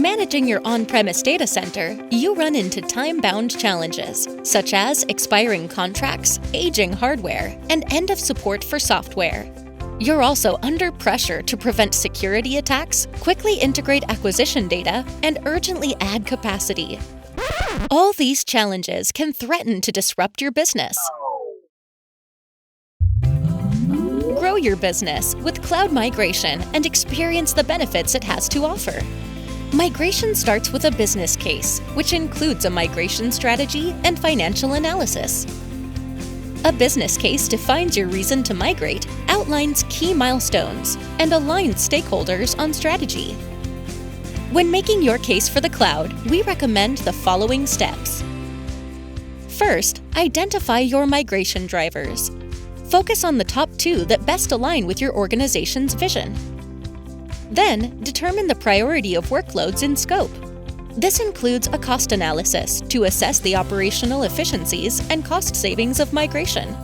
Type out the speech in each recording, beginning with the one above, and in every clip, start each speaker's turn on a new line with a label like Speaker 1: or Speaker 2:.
Speaker 1: managing your on-premise data center, you run into time-bound challenges, such as expiring contracts, aging hardware, and end of support for software. You're also under pressure to prevent security attacks, quickly integrate acquisition data, and urgently add capacity. All these challenges can threaten to disrupt your business. Grow your business with cloud migration and experience the benefits it has to offer. Migration starts with a business case, which includes a migration strategy and financial analysis. A business case defines your reason to migrate, outlines key milestones, and aligns stakeholders on strategy. When making your case for the cloud, we recommend the following steps. First, identify your migration drivers. Focus on the top 2 that best align with your organization's vision. Then, determine the priority of workloads in scope. This includes a cost analysis to assess the operational efficiencies and cost savings of migration.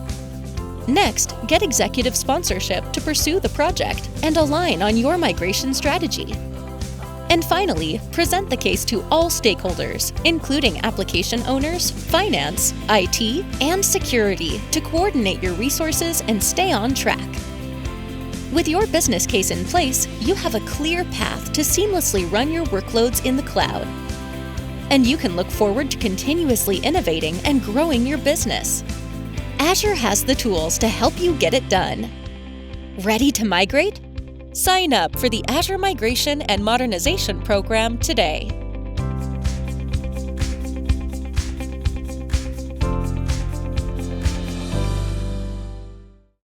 Speaker 1: Next, get executive sponsorship to pursue the project and align on your migration strategy. And finally, present the case to all stakeholders, including application owners, finance, IT, and security, to coordinate your resources and stay on track. With your business case in place, you have a clear path to seamlessly run your workloads in the cloud. And you can look forward to continuously innovating and growing your business. Azure has the tools to help you get it done. Ready to migrate? Sign up for the Azure Migration and Modernization Program today.